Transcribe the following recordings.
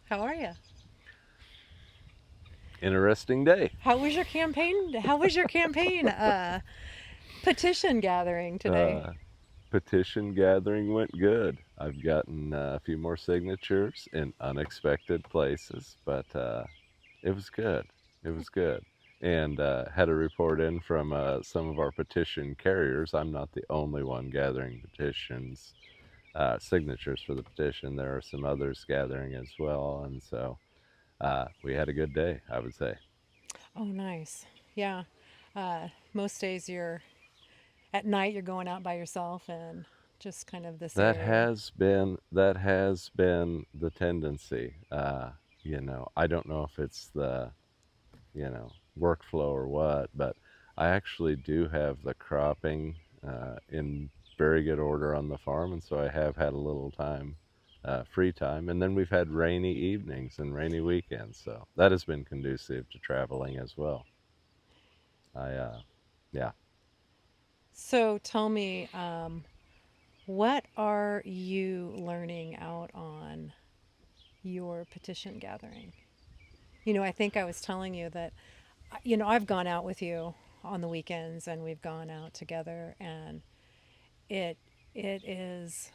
How are you? Interesting day. How was your campaign? How was your campaign petition gathering today? Uh, Petition gathering went good. I've gotten a few more signatures in unexpected places, but it was good. It was good. And had a report in from some of our petition carriers. I'm not the only one gathering petitions, signatures for the petition. There are some others gathering as well. And so we had a good day, I would say. Oh, nice. Yeah. Most days you're at night, you're going out by yourself and just kind of this area. That has been the tendency. I don't know if it's the workflow or what, but I actually do have the cropping in very good order on the farm, and so I have had a little time, free time, and then we've had rainy evenings and rainy weekends, so that has been conducive to traveling as well. I Yeah. So tell me, what are you learning out on your petition gathering? I think I was telling you that, I've gone out with you on the weekends and we've gone out together, and it it is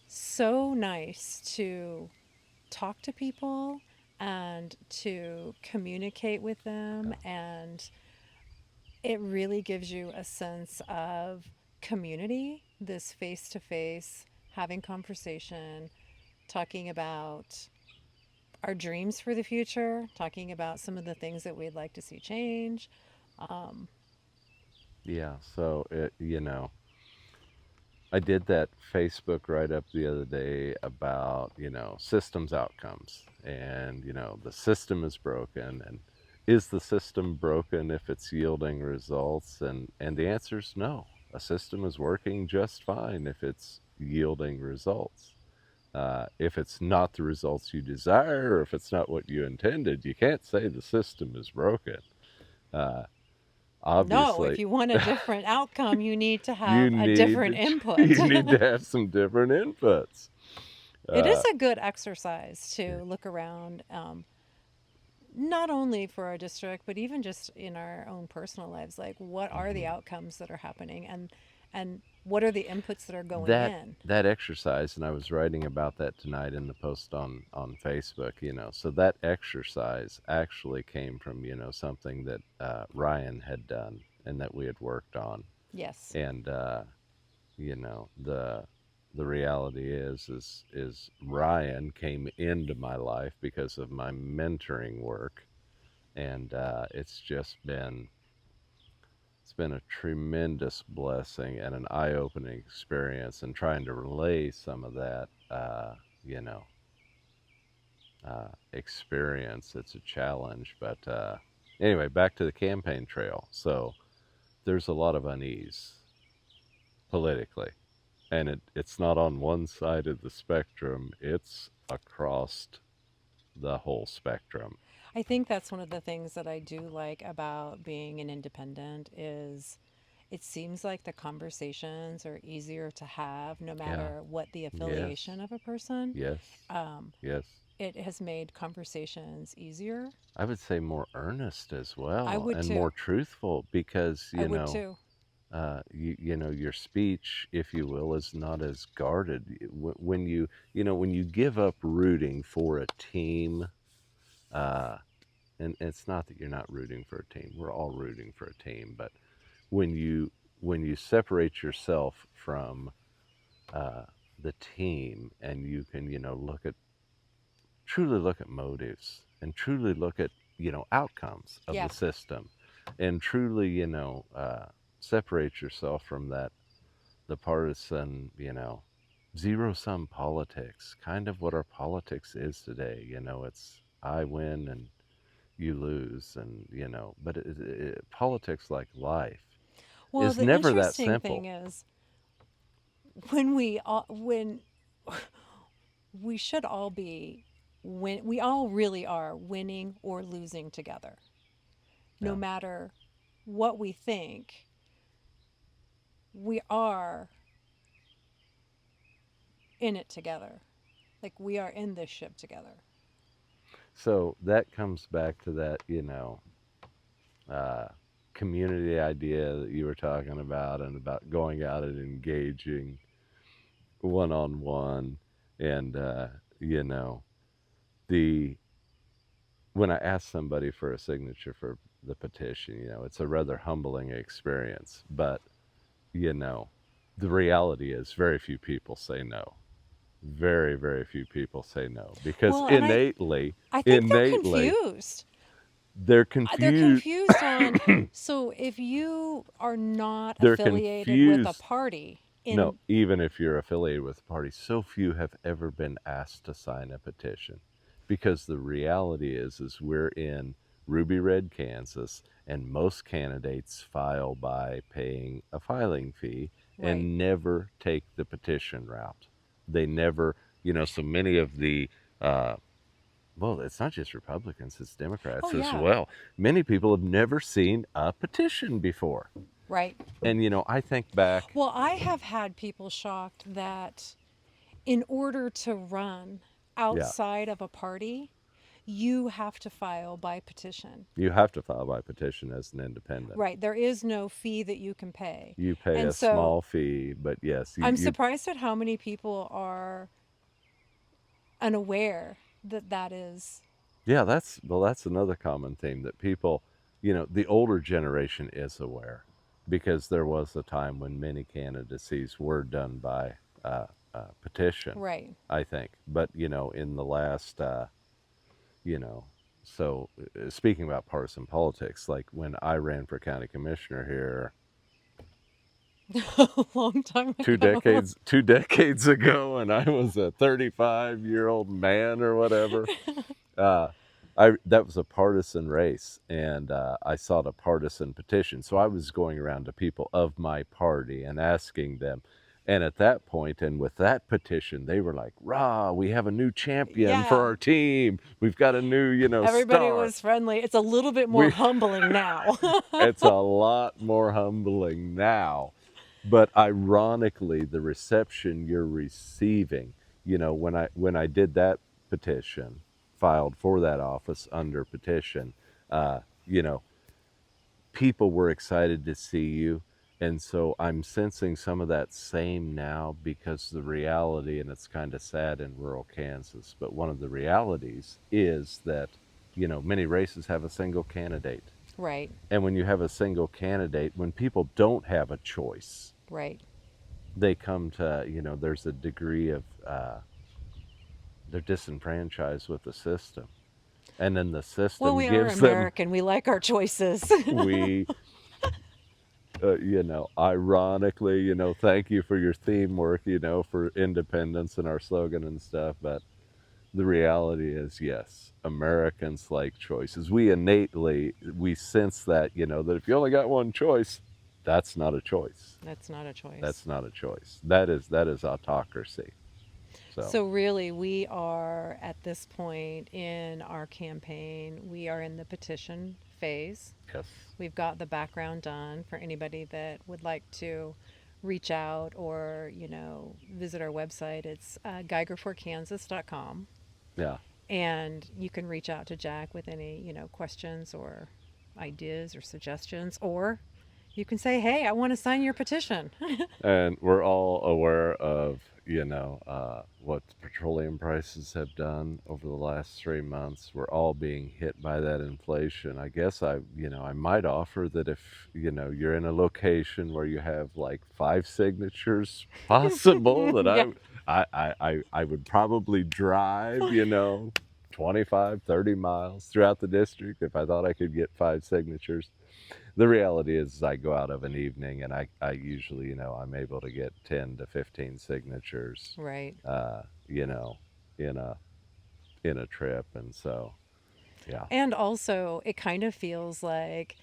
so nice to talk to people and to communicate with them, and it really gives you a sense of community, this face to face having conversation, talking about our dreams for the future, talking about some of the things that we'd like to see change. um, Yeah, so I did that Facebook write up the other day about, systems outcomes. And, the system is broken. And is the system broken if it's yielding results? And the answer is no. A system is working just fine if it's yielding results. If it's not the results you desire, or if it's not what you intended, you can't say the system is broken. Uh, no, if Obviously, you want a different outcome, you need to you have a need different to input. you need to have some different inputs. It is Uh, a good exercise to look around, not only for our district, but even just in our own personal lives. Like, what are the mhm. outcomes that are happening, and what are the inputs that are going that in? that exercise, and I was writing about that tonight in the post on Facebook. So that exercise actually came from something that Ryan had done and that we had worked on. Yes. And the reality is Ryan came into my life because of my mentoring work. And it's been a tremendous blessing and an eye-opening experience, and trying to relay some of that you know experience. It's a challenge, but anyway, back to the campaign trail. So there's a lot of unease politically, and it's not on one side of the spectrum, it's across the whole spectrum. I think that's one of the things that I do like about being an independent is it seems like the conversations are easier to have no Yeah. matter what the Yes. affiliation of a person. Yes. Um, Yes. it has made conversations easier. I would say more earnest as I well, would and too. more truthful, because I would too. your speech, if you will, is not as guarded. When you give up rooting for a team, uh, and it's not that you're not rooting for a team. We're all rooting for a team, but when you separate yourself from uh, the team, and you can truly look at motives, and truly look at outcomes of Yeah. the system, and truly separate yourself from that the partisan, zero sum politics, kind of what our politics is today. It's I win and you lose, and but politics, like life, Well, is the never that interesting thing simple. is when we should all be when we all really are winning or losing together. No Yeah. matter what we think, we are in it together. Like we are in this ship together. So that comes back to that, uh, community idea that you were talking about, and about going out and engaging one on one. And, you know, the when I ask somebody for a signature for the petition, it's a rather humbling experience. But, you know, the reality is very few people say no. Very, very few people say no because Well, and I think they're innately, confused. they're They're confused. confused on, so if you are not They're affiliated with a confused. party No, in even if you're affiliated with the party, so few have ever been asked to sign a petition, because the reality is we're in Ruby Red, Kansas, and most candidates file by paying a filing fee right. and never take the petition route. They never, so many of the uh, well, it's not just Republicans, it's Oh Democrats as yeah, well. Many people have never seen a petition before. right. And, I think back, Well, I have had people shocked that in order to run yeah, outside of a party, you have to file by petition. you have to file by petition as an independent. Right. There is no fee that you can pay. You pay And a so small fee, but yes, I'm surprised at how many people are unaware that that is yeah, that's another common theme that people, the older generation is aware, because there was a time when many candidacies were done by petition, right. I think. But, in the last, you know, so speaking about partisan politics, like when I ran for county commissioner here A long time two ago. decades two decades ago, and I was a 35-year-old man or whatever. uh, that was a partisan race, and I sought a partisan petition. So I was going around to people of my party and asking them. And at that point, and with that petition, they were like, "Rah! We have a new champion for Yeah. our team. We've got a new, Everybody star." was friendly. It's a little bit more We humbling now. It's a lot more humbling now. But ironically, the reception you're receiving, when I did that petition, filed for that office under petition, uh, you know, people were excited to see you. And so I'm sensing some of that same now, because the reality, and it's kind of sad in rural Kansas, but one of the realities is that, many races have a single candidate. Right. And when you have a single candidate, when people don't have a choice, Right. they come to, there's a degree of, they're disenfranchised with the system. And then the Well, system we are gives them, American. We like our choices. we, ironically, thank you for your theme work, for independence and our slogan and stuff. But the reality is, yes, Americans like choices. We sense that, that if you only got one choice, that's not a choice. That's not a choice. That's not a choice. That is autocracy. So, So, really, we are at this point in our campaign, we are in the petition phase. yes. We've got the background done for anybody that would like to reach out or, visit our website. It's geigerforkansas.com. Yeah. And you can reach out to Jack with any, questions or ideas or suggestions. Or you can say, hey, I want to sign your petition. And we're all aware of, what petroleum prices have done over the last 3 months. We're all being hit by that inflation. I guess I might offer that if, you're in a location where you have like 5 signatures possible, that Yeah. I would probably drive, 25, 30 miles throughout the district if I thought I could get 5 signatures. The reality is I go out of an evening, and I usually, I'm able to get 10 to 15 signatures, Right. uh, you know, in a trip. And so, yeah, And also, it kind of feels like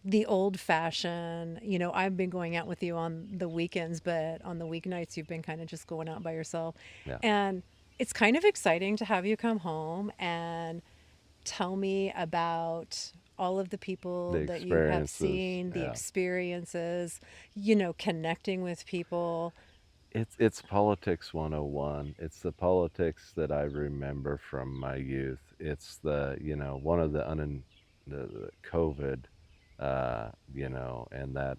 the old fashioned, I've been going out with you on the weekends, but on the weeknights, you've been kind of just going out by yourself. yeah, And it's kind of exciting to have you come home and tell me about all of the the people that you have experiences, seen, the yeah. experiences, connecting with people. It's politics 101. It's the politics that I remember from my youth. It's the, one of the COVID, and that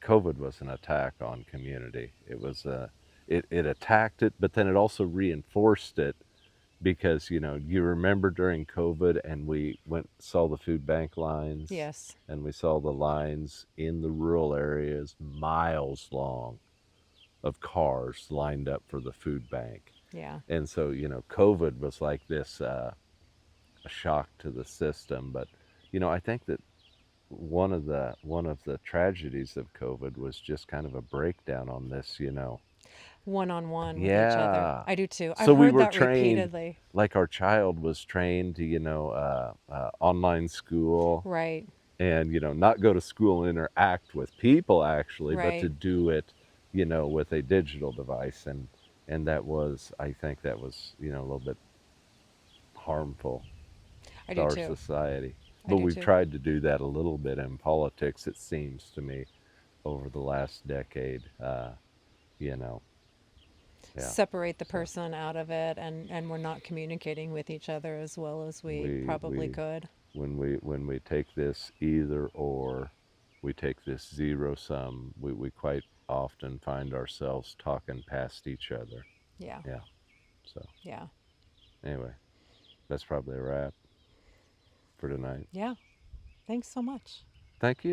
COVID was an attack on community. It attacked it, but then it also reinforced it because, you remember during COVID and we went saw the food bank lines, Yes. and we saw the lines in the rural areas miles long of cars lined up for the food bank. Yeah. And so, COVID was like this, a shock to the system. But, I think that one of the tragedies of COVID was just kind of a breakdown on this. One on one with each other. Yeah. I do too. I've So we heard were that trained, repeatedly. like our child was trained to, online school, Right. and, not go to school and interact with people actually, but to Right. do it, with a digital device. And that was, I think that was, a little bit harmful I to do our too. society. I But do we've too. tried to do that a little bit in politics, it seems to me, over the last decade. You know, yeah. Separate the So person out of it, and we're not communicating with each other as well as we we probably we could. when we take this either or, we take this zero sum, we quite often find ourselves talking past each other. Yeah. Yeah. So Yeah. anyway, that's probably a wrap for tonight. Yeah. Thanks so much. Thank you.